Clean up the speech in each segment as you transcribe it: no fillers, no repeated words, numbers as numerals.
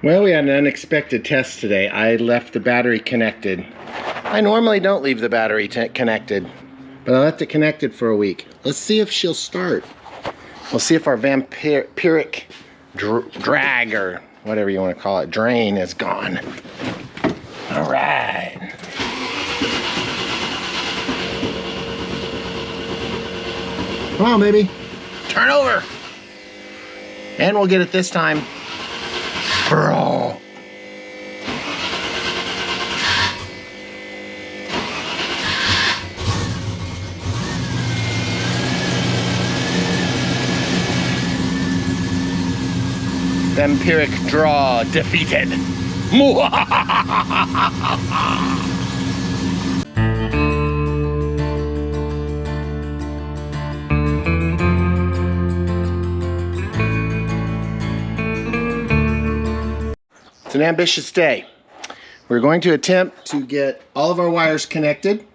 Well, we had an unexpected test today. I left the battery connected. I normally don't leave the battery connected, but I left it connected for a week. Let's see if she'll start. We'll see if our vampiric drag, or whatever you want to call it, drain is gone. All right. Come on, baby. Turn over. And we'll get it this time. Bro. Vampiric draw defeated. It's an ambitious day. We're going to attempt to get all of our wires connected,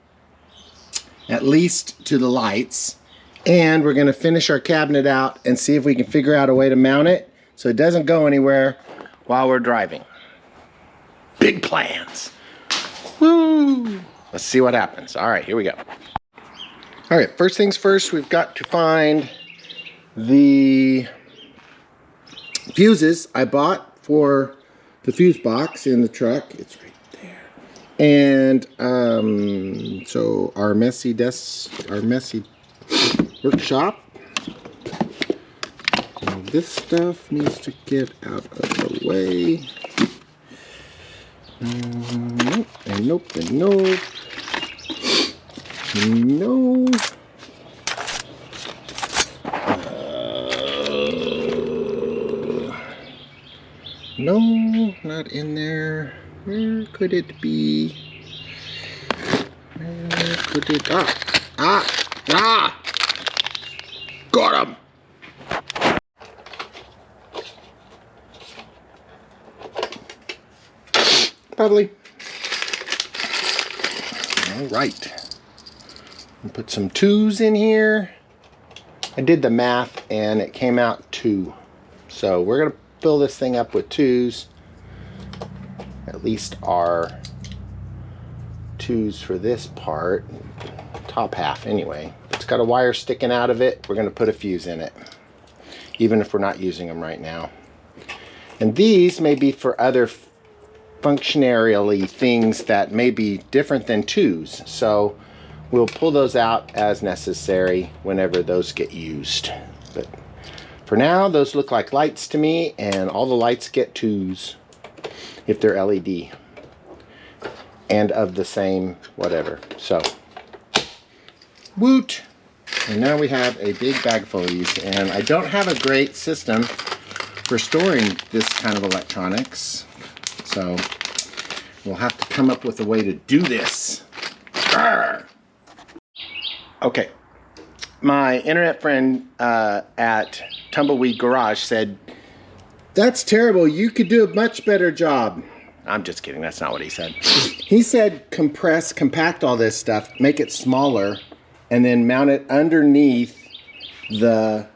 at least to the lights, and we're going to finish our cabinet out and see if we can figure out a way to mount it so it doesn't go anywhere while we're driving. Big plans. Woo! Let's see what happens. All right, here we go. All right, first things first, we've got to find the fuses I bought for the fuse box in the truck. It's right there. And so our messy workshop. And this stuff needs to get out of the way. Nope, and nope, and nope. No. No, not in there. Where could it be? Where could it? Ah! Got him! Probably. All right. I'll put some 2s in here. I did the math and it came out 2. So we're gonna fill this thing up with 2s. At least our 2s for this part, top half anyway. It's got a wire sticking out of it. We're gonna put a fuse in it, even if we're not using them right now. And these may be for other functionally things that may be different than 2s. So we'll pull those out as necessary whenever those get used. But for now, those look like lights to me, and all the lights get 2s if they're LED and of the same whatever. So, woot! And now we have a big bag full of these, and I don't have a great system for storing this kind of electronics, so we'll have to come up with a way to do this. Arrgh! Okay. My internet friend at Tumbleweed Garage said, "That's terrible. You could do a much better job." I'm just kidding. That's not what he said. He said compact all this stuff, make it smaller, and then mount it underneath the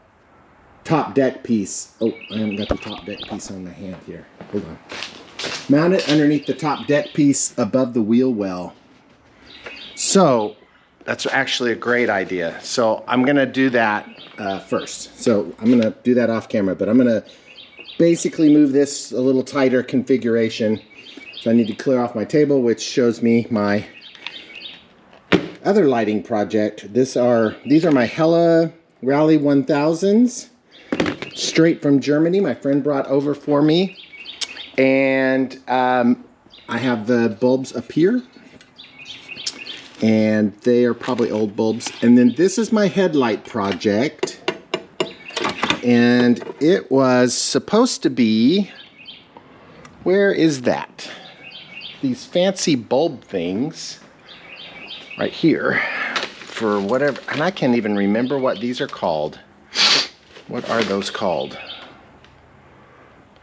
top deck piece. Oh, I haven't got the top deck piece on my hand here. Hold on. Mount it underneath the top deck piece above the wheel well. So that's actually a great idea. So I'm gonna do that first. So I'm gonna do that off camera, but I'm gonna basically move this a little tighter configuration. So I need to clear off my table, which shows me my other lighting project. These are my Hella Rally 1000s, straight from Germany. My friend brought over for me. And I have the bulbs up here. And they are probably old bulbs. And then this is my headlight project. And it was supposed to be, where is that? These fancy bulb things right here for whatever, and I can't even remember what these are called. What are those called?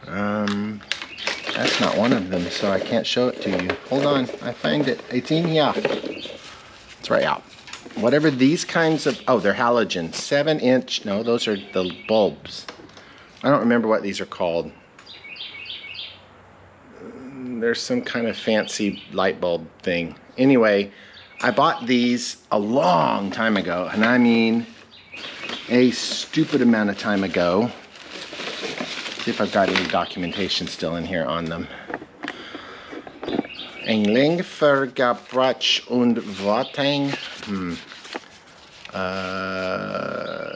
That's not one of them, so I can't show it to you. Hold on, I find it. It's in here. It's right out. Whatever these kinds of, oh, they're halogen. 7-inch, no, those are the bulbs. I don't remember what these are called. there's some kind of fancy light bulb thing. Anyway, I bought these a long time ago, and I mean a stupid amount of time ago. See if I've got any documentation still in here on them. Engling für Gebrauch und Wartung.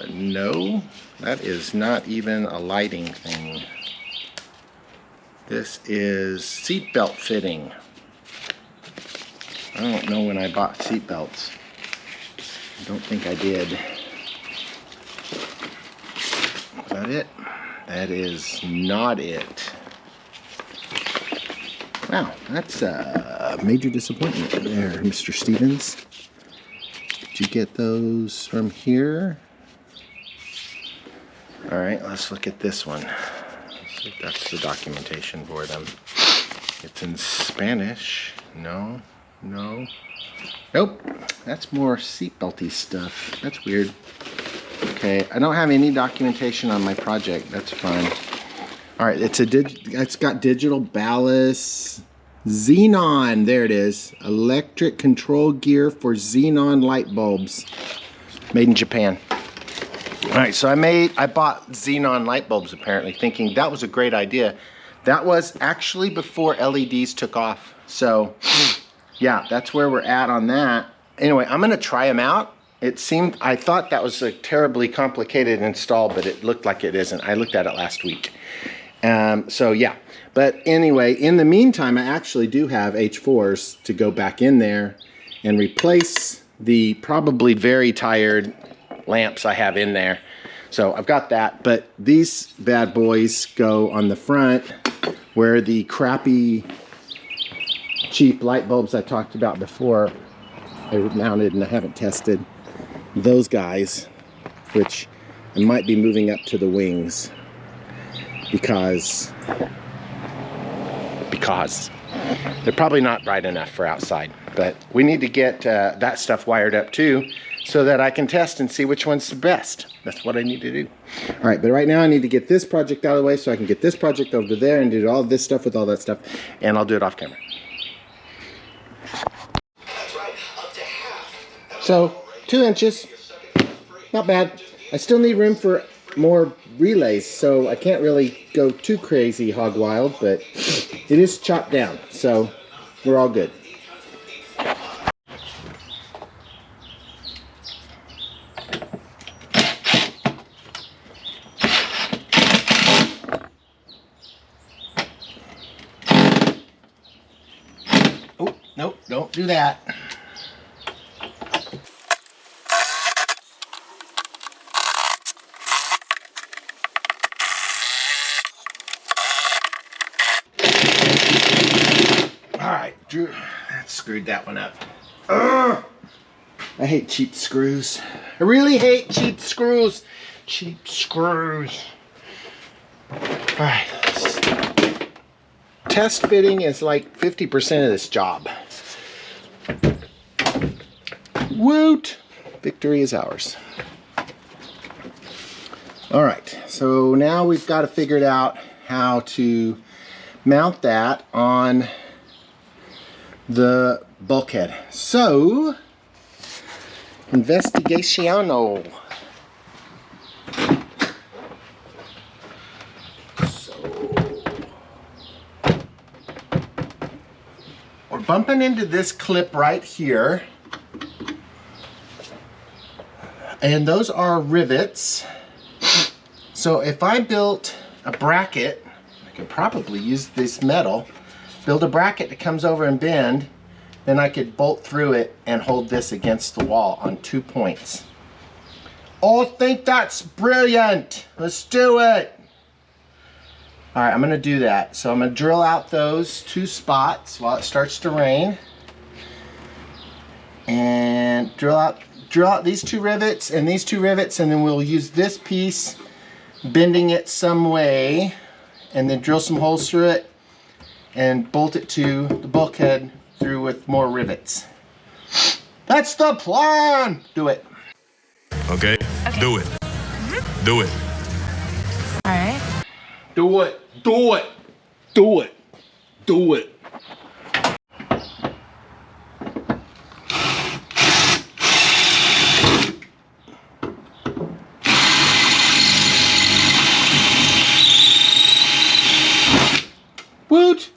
No, that is not even a lighting thing. This is seatbelt fitting. I don't know when I bought seatbelts. I don't think I did. Is that it? That is not it. Wow, that's a major disappointment there, Mr. Stevens. Did you get those from here? All right, let's look at this one. Let's see if that's the documentation for them. It's in Spanish. No, no. Nope, that's more seatbelty stuff. That's weird. Okay, I don't have any documentation on my project. That's fine. All right, it's got digital ballast, xenon. There it is. Electric control gear for xenon light bulbs, made in Japan. All right, so I bought xenon light bulbs apparently, thinking that was a great idea. That was actually before LEDs took off. So, yeah, that's where we're at on that. Anyway, I'm gonna try them out. I thought that was a terribly complicated install, but it looked like it isn't. I looked at it last week. So yeah, but anyway, in the meantime, I actually do have H4s to go back in there and replace the probably very tired lamps I have in there. So I've got that, but these bad boys go on the front where the crappy, cheap light bulbs I talked about before are mounted, and I haven't tested those guys, which I might be moving up to the wings. Because they're probably not bright enough for outside, but we need to get that stuff wired up too, so that I can test and see which one's the best. That's what I need to do. All right, but right now I need to get this project out of the way so I can get this project over there and do all this stuff with all that stuff, and I'll do it off camera. So 2 inches, not bad. I still need room for more relays, so I can't really go too crazy hog wild, but it is chopped down, so we're all good. Oh, nope, don't do that. Drew, that screwed that one up. Ugh! I hate cheap screws. I really hate cheap screws. Cheap screws. Alright, test fitting is like 50% of this job. Woot! Victory is ours. Alright, so now we've got to figure it out how to mount that on the bulkhead. So, investigational. So, we're bumping into this clip right here, and those are rivets. So if I built a bracket, I could probably use this metal, build a bracket that comes over and bend, then I could bolt through it and hold this against the wall on 2 points. Oh, I think that's brilliant. Let's do it. All right, I'm gonna do that. So I'm gonna drill out those 2 spots while it starts to rain. And drill out these 2 rivets and these 2 rivets, and then we'll use this piece, bending it some way, and then drill some holes through it and bolt it to the bulkhead through with more rivets. That's the plan! Do it. Okay. Do it. Do it. All right. Do it. Do it. Do it. Do it.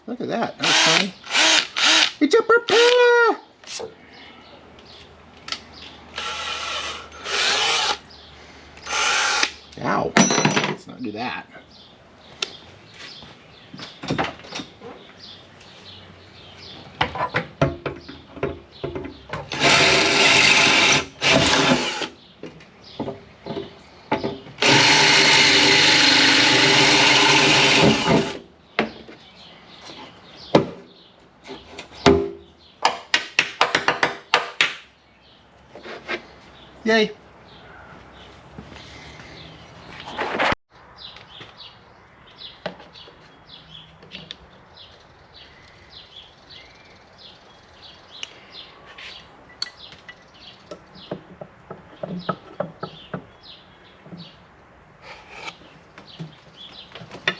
Look at that. That was funny. It's a propeller! Ow. Let's not do that. Yay.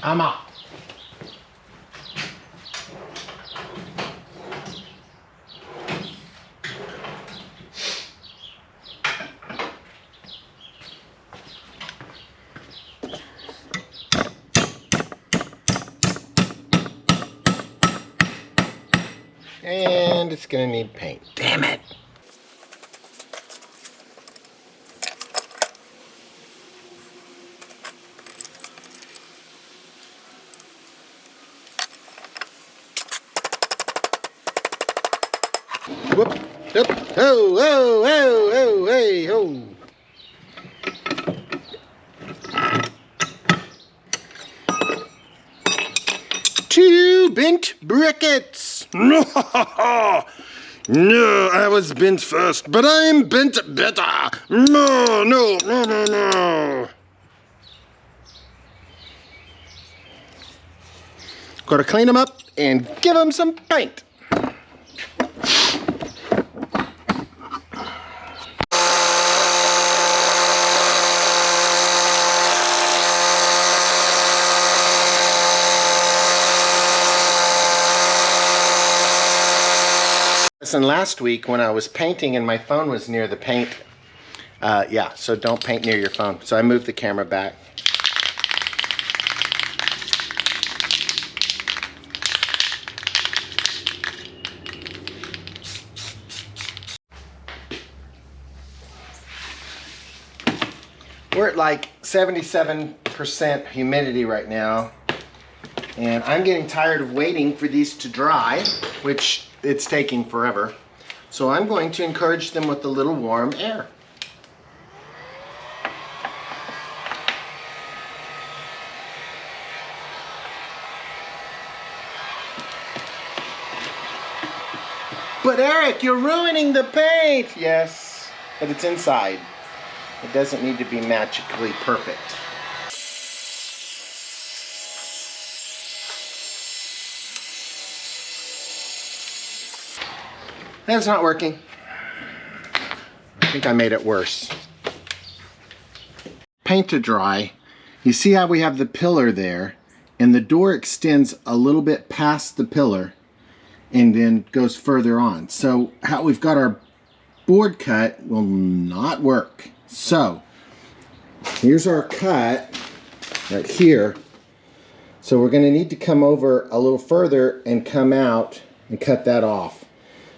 I'm out. And it's gonna need paint. Damn it! Whoop! Whoop! Oh! Oh! Oh! Oh! Hey! Ho! Two bent briquettes! No, I was bent first, but I'm bent better! No, no, no, no, no! Gotta clean them up and give them some paint. Listen, last week when I was painting and my phone was near the paint, yeah, so don't paint near your phone. So I moved the camera back. We're at like 77% humidity right now, and I'm getting tired of waiting for these to dry, which it's taking forever. So I'm going to encourage them with a little warm air. But Eric, you're ruining the paint! Yes, but it's inside. It doesn't need to be magically perfect. That's not working. I think I made it worse. Paint to dry. You see how we have the pillar there, and the door extends a little bit past the pillar and then goes further on. So how we've got our board cut will not work. So here's our cut right here. So we're going to need to come over a little further and come out and cut that off.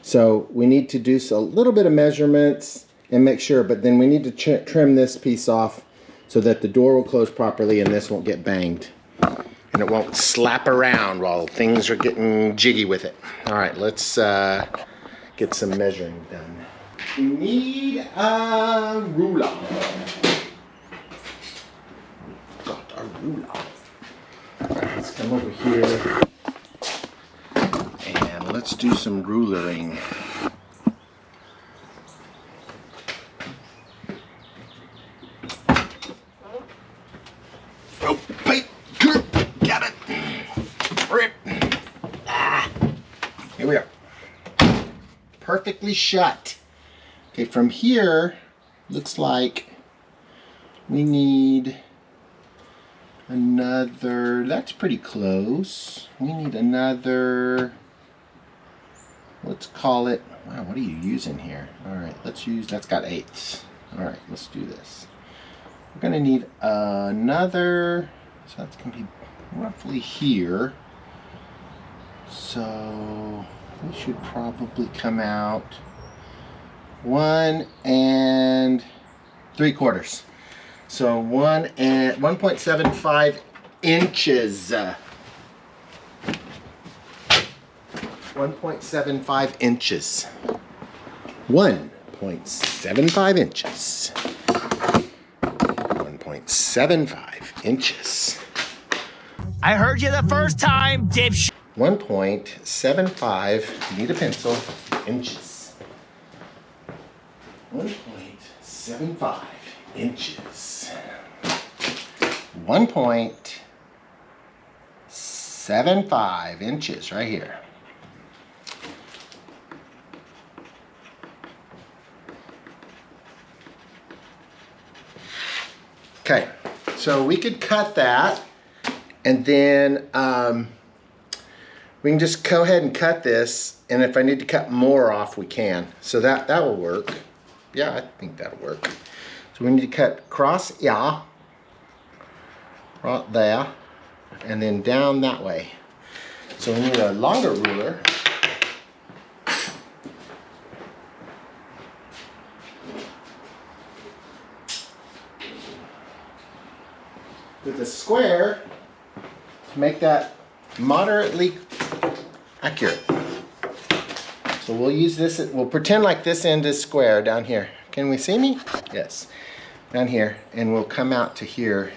So we need to do a little bit of measurements and make sure, but then we need to trim this piece off so that the door will close properly and this won't get banged. And it won't slap around while things are getting jiggy with it. All right, let's get some measuring done. We need a ruler. Got a ruler. All right, let's come over here. And let's do some rulering. Oh, wait, got it. Rip. Ah, here we are. Perfectly shut. Okay, from here, looks like we need another, that's pretty close. We need another, let's call it, wow, what are you using here? All right, let's use, that's got 8ths. All right, let's do this. We're gonna need another, so that's gonna be roughly here. So we should probably come out 1 3/4. So 1.75 inches. 1.75 inches. 1.75 inches. 1.75 inches. I heard you the first time, dipshit. 1.75, need a pencil, inches. 1.75 inches. 1.75 inches right here. Okay, so we could cut that, and then we can just go ahead and cut this, and if I need to cut more off, we can. So that will work. Yeah, I think that'll work. So we need to cut across, yeah, right there, and then down that way. So we need a longer ruler. With a square to make that moderately accurate. So we'll use this, we'll pretend like this end is square down here. Can we see me? Yes. Down here, and we'll come out to here,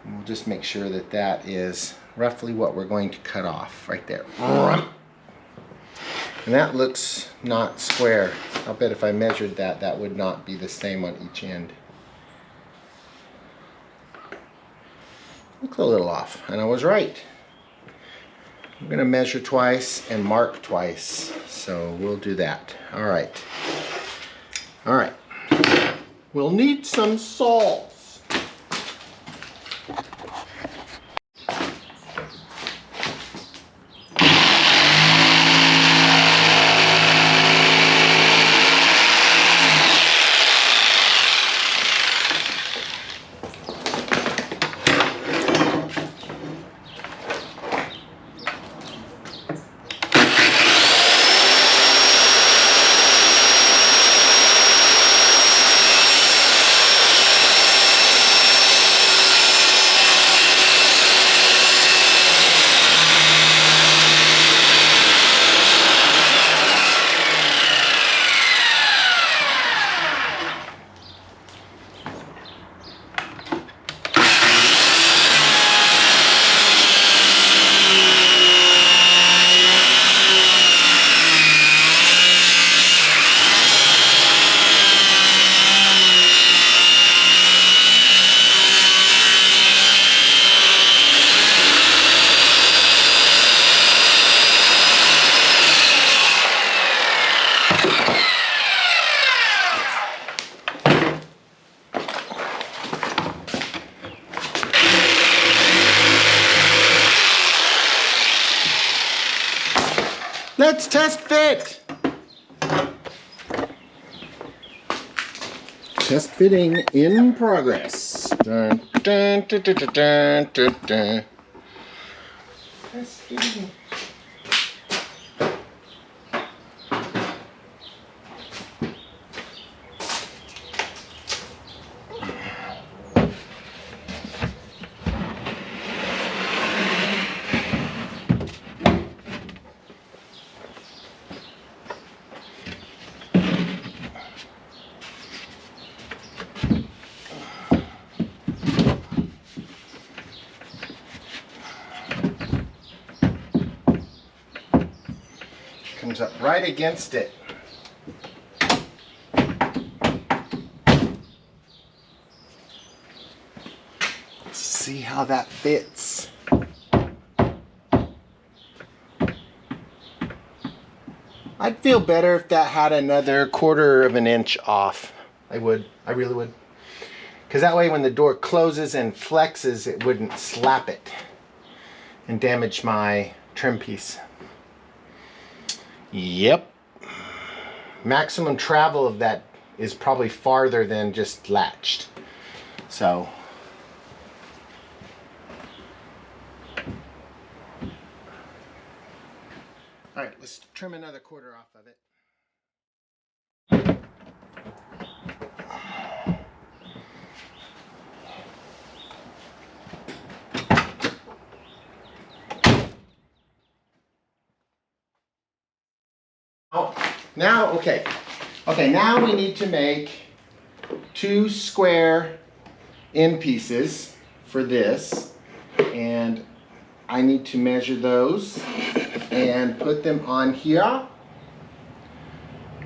and we'll just make sure that that is roughly what we're going to cut off right there. And that looks not square. I'll bet if I measured that, that would not be the same on each end. Looks a little off, and I was right. I'm going to measure twice and mark twice, so we'll do that. All right. All right. We'll need some saws. Let's test fit. Test fitting in progress. Dun, dun, dun, dun, dun, dun, dun, dun. Test fitting. Comes up right against it. Let's see how that fits. I'd feel better if that had another 1/4 of an inch off. I would. I really would. Because that way when the door closes and flexes, it wouldn't slap it and damage my trim piece. Yep. Maximum travel of that is probably farther than just latched. So All right, let's trim another quarter off of it. Oh, now, okay, now we need to make 2 square end pieces for this, and I need to measure those and put them on here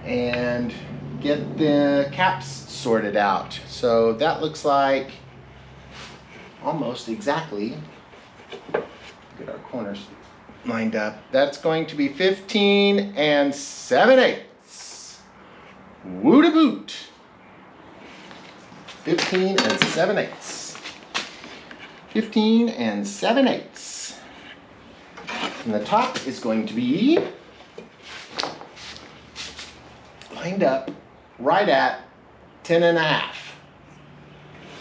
and get the caps sorted out. So that looks like almost exactly, get our corners lined up. That's going to be 15 7/8. Woo to boot. 15 7/8. 15 7/8. And the top is going to be lined up right at 10 1/2.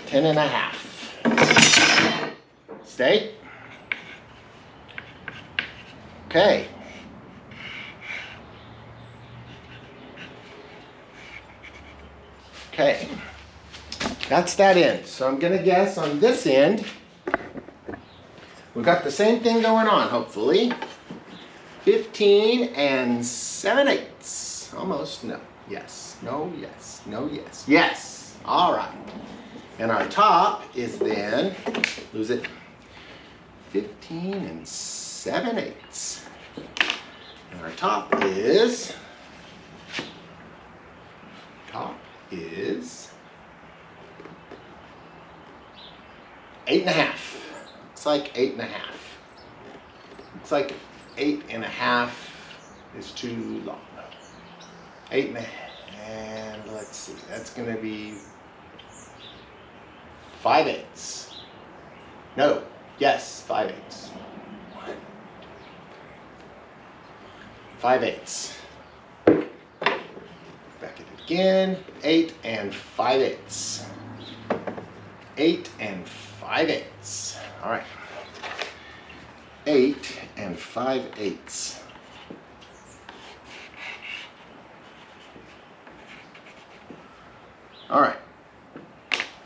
10 1/2. Stay. Okay. Okay. That's that end. So I'm going to guess on this end, we've got the same thing going on, hopefully. 15 7/8. Almost. No. Yes. No. Yes. No. Yes. Yes. All right. And our top is then, lose it, 15 7/8. And our top is 8 1/2. Looks like 8 1/2. Looks like 8 1/2 is too long. 8 1/2, and let's see, that's gonna be 5/8. No, yes, 5/8. 5/8. Back it again. 8 5/8. 8 5/8. All right. 8 5/8. All right.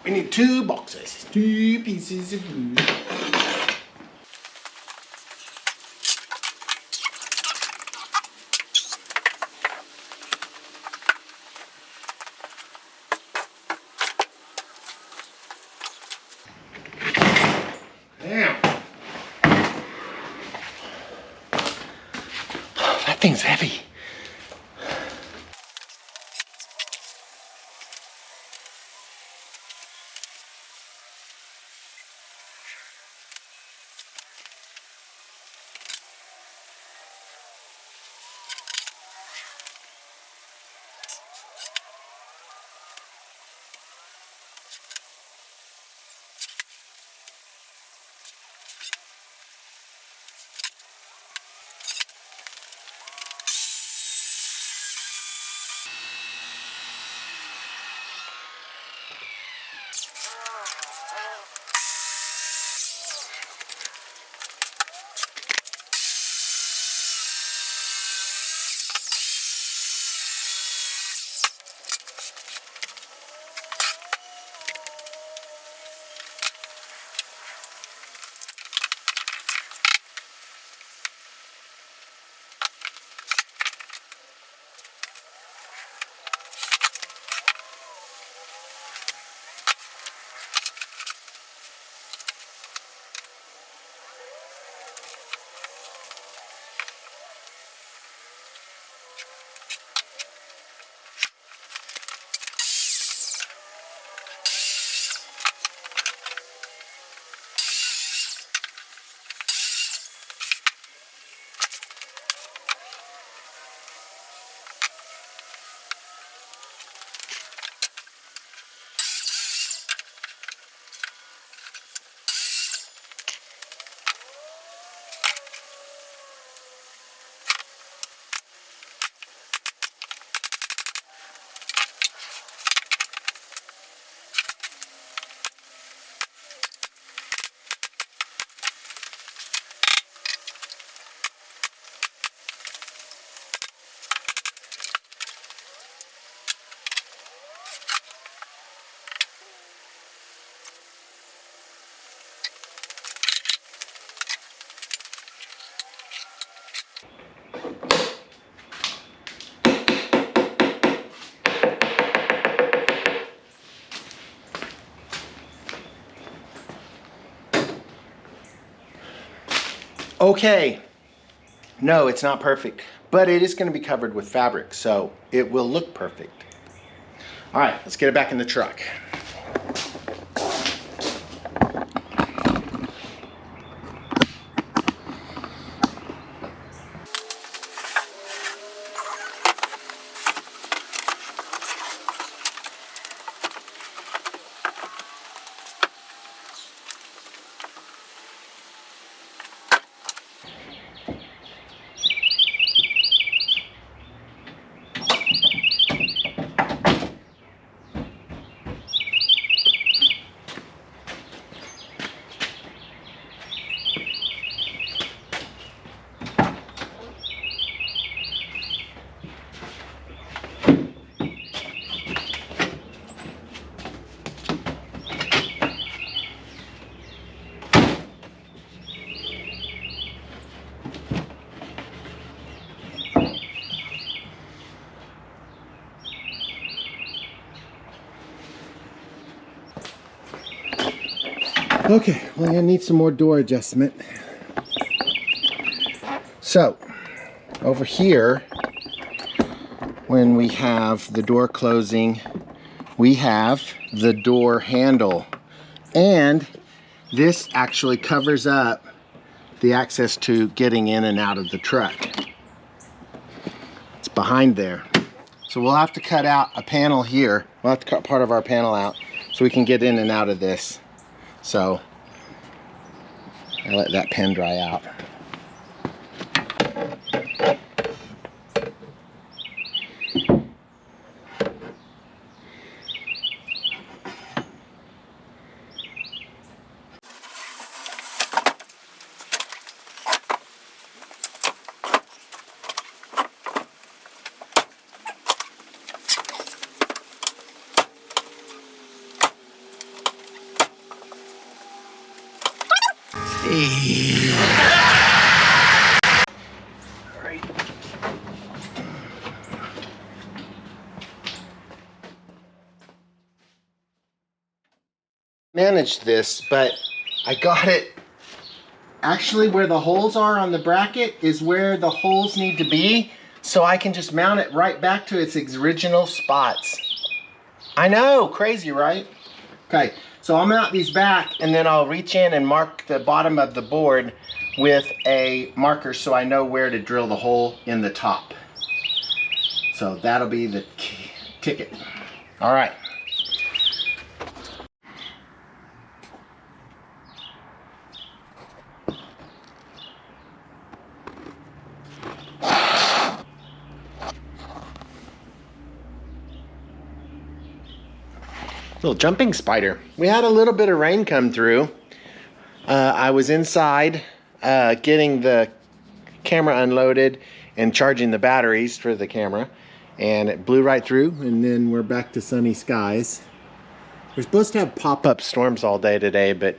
We need 2 boxes, 2 pieces of glue. Damn. That thing's heavy. Okay, no, it's not perfect, but it is going to be covered with fabric, so it will look perfect. All right, let's get it back in the truck. Okay, well, I need some more door adjustment. So, over here, when we have the door closing, we have the door handle. And this actually covers up the access to getting in and out of the truck. It's behind there. So we'll have to cut out a panel here. We'll have to cut part of our panel out so we can get in and out of this. So I'll let that pen dry out. Managed this, but I got it actually where the holes are on the bracket is where the holes need to be, so I can just mount it right back to its original spots. I know, crazy, right? Okay, so I'll mount these back and then I'll reach in and mark the bottom of the board with a marker so I know where to drill the hole in the top. So that'll be the ticket. All right. Little jumping spider. We had a little bit of rain come through. I was inside getting the camera unloaded and charging the batteries for the camera, and it blew right through, and then we're back to sunny skies. We're supposed to have pop-up storms all day today, but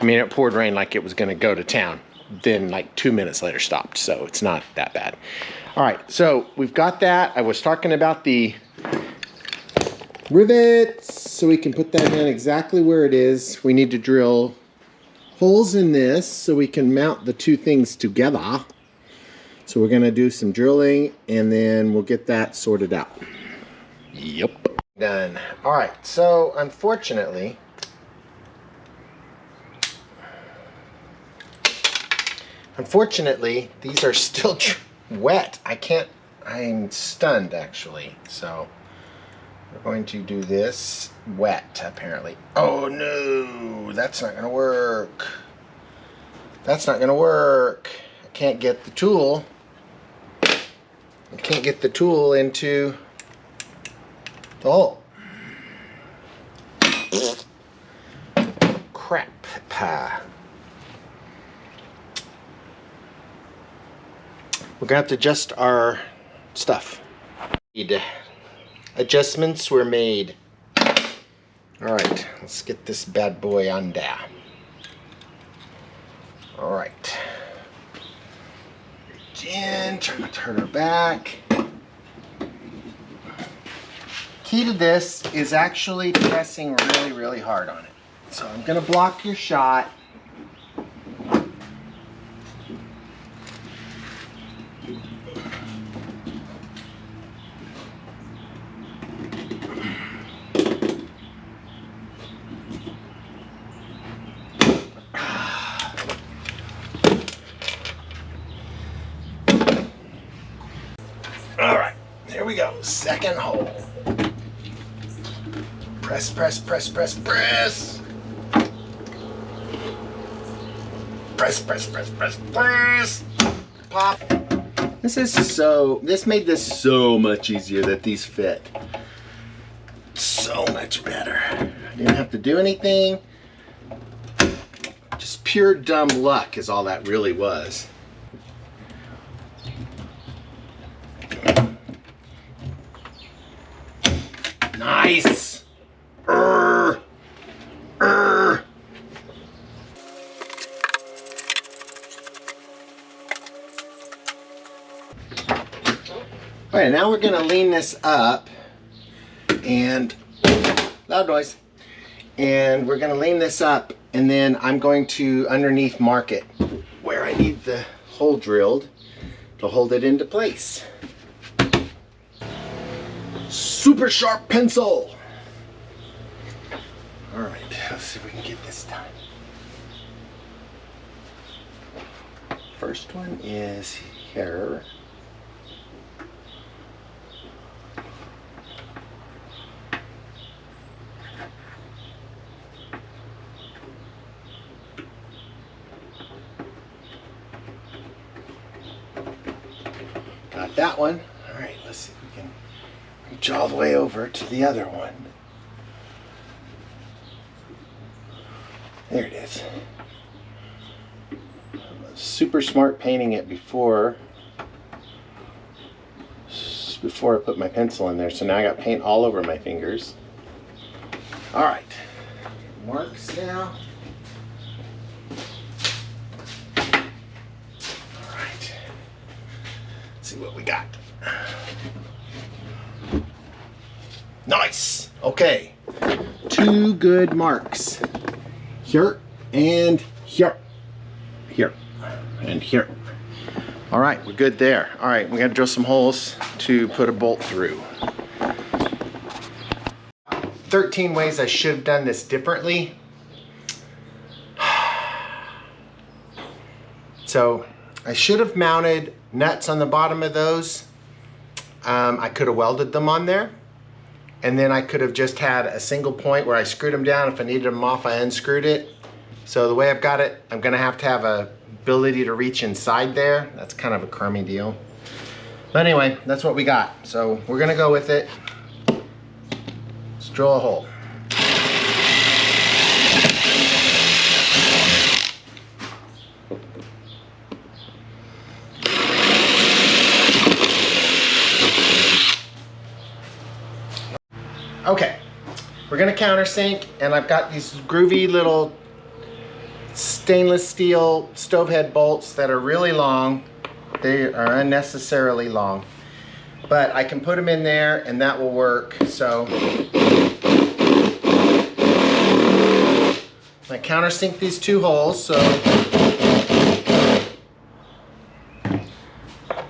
I mean, it poured rain like it was going to go to town. Then like 2 minutes later stopped, so it's not that bad. All right, so we've got that. I was talking about the rivets, so we can put that in exactly where it is. We need to drill holes in this so we can mount the two things together. So we're going to do some drilling and then we'll get that sorted out. Yep. Done. All right, so unfortunately, these are still wet. I'm stunned actually, so we're going to do this wet, apparently. Oh no, that's not gonna work. That's not gonna work. I can't get the tool. I can't get the tool into the hole. Crap. We're gonna have to adjust our stuff. Adjustments were made. All right, let's get this bad boy on down. All right. Reach in, turn her back. Key to this is actually pressing really, really hard on it. So I'm gonna block your shot. we go. Second hole. Press, press, press, press, press. Press, press, press, press, press. Pop. This made this so much easier that these fit. So much better. I didn't have to do anything. Just pure dumb luck is all that really was. Nice. All right, now we're gonna lean this up and loud noise. And we're gonna lean this up, and then I'm going to underneath mark it where I need the hole drilled to hold it into place. Super sharp pencil. All right, let's see if we can get this done. First one is here. Got that one. All right, let's see if we can reach all the way over to the other one. There it is. I was super smart painting it before I put my pencil in there, so now I got paint all over my fingers. All right, marks now. See what we got. Nice. Okay. 2 good marks. Here and here. Here and here. All right, we're good there. All right, we got to drill some holes to put a bolt through. 13 ways I should have done this differently. So I should have mounted nuts on the bottom of those. I could have welded them on there, and then I could have just had a single point where I screwed them down. If I needed them off, I unscrewed it. So the way I've got it, I'm gonna have a ability to reach inside there. That's kind of a crummy deal. But anyway, that's what we got. So we're gonna go with it. Let's drill a hole. Okay, we're gonna countersink, and I've got these groovy little stainless steel stove head bolts that are really long. They are unnecessarily long, but I can put them in there and that will work. So I countersink these 2 holes, so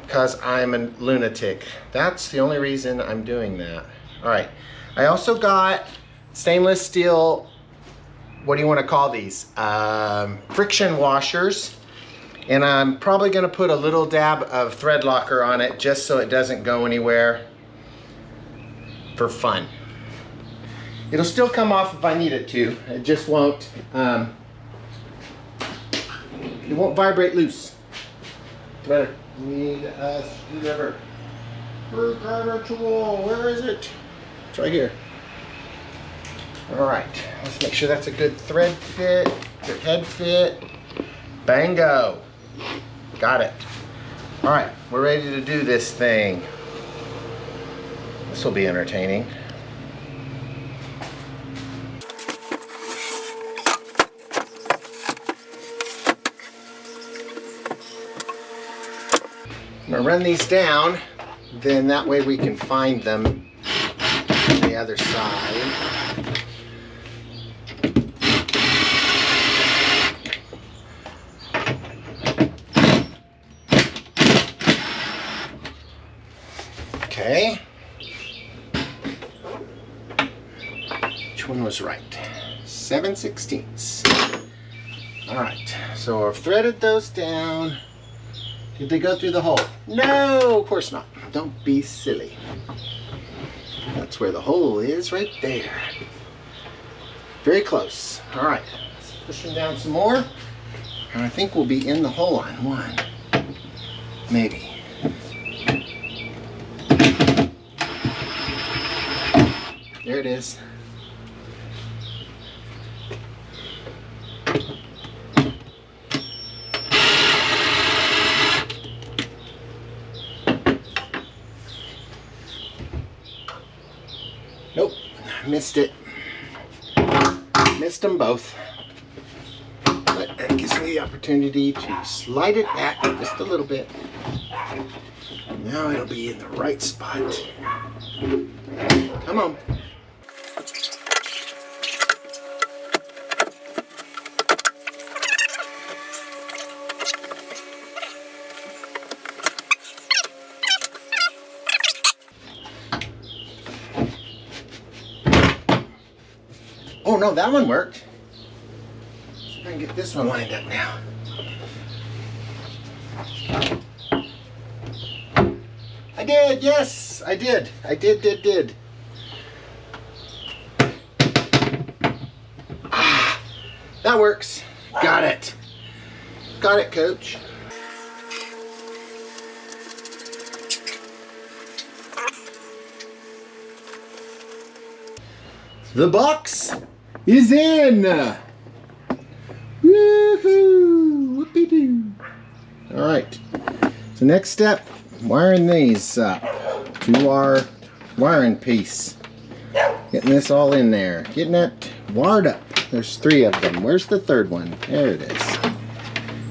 because I'm a lunatic. That's the only reason I'm doing that. All right. I also got stainless steel, what do you want to call these? Friction washers. And I'm probably going to put a little dab of thread locker on it just so it doesn't go anywhere for fun. It'll still come off if I need it to. It just won't, it won't vibrate loose. Better need a screwdriver. Screwdriver tool, where is it? It's right here. All right, let's make sure that's a good thread fit, good head fit. Bango. Got it. All right, we're ready to do this thing. This will be entertaining. I'm gonna run these down, then that way we can find them on the other side. Okay. Which one was right? 7/16. All right, so I've threaded those down. Did they go through the hole? No, of course not. Don't be silly. That's where the hole is, right there. Very close. All right, let's push him down some more. And I think we'll be in the hole on one. Maybe. There it is. Nope, missed it. Missed them both. But that gives me the opportunity to slide it back just a little bit. Now it'll be in the right spot. Come on. Oh no, that one worked. See if I can get this one lined up now. I did, yes, I did. I did. Ah, that works. Got it. Got it, coach. The box is in. Woohoo! Whoopie-doo. All right. So next step, wiring these up to our wiring piece. Getting this all in there. Getting that wired up. There's 3 of them. Where's the third one? There it is.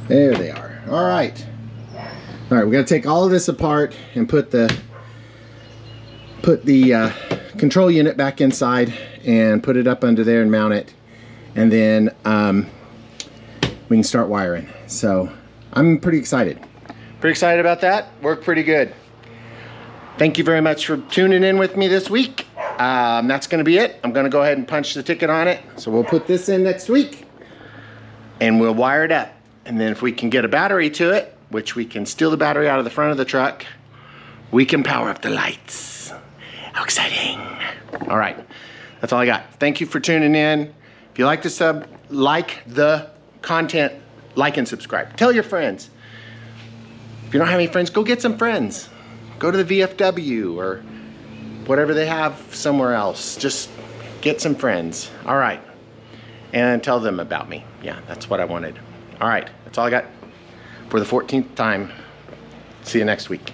There they are. All right. All right, we're gonna take all of this apart and put the control unit back inside and put it up under there and mount it, and then we can start wiring. So I'm pretty excited. Pretty excited about that. Worked pretty good. Thank you very much for tuning in with me this week. That's going to be it. I'm going to go ahead and punch the ticket on it. So we'll put this in next week and we'll wire it up. And then if we can get a battery to it, which we can steal the battery out of the front of the truck, we can power up the lights. How exciting. All right. That's all I got. Thank you for tuning in. If you like the content, like and subscribe. Tell your friends. If you don't have any friends, go get some friends. Go to the VFW or whatever they have somewhere else. Just get some friends. All right. And tell them about me. Yeah, that's what I wanted. All right. That's all I got for the 14th time. See you next week.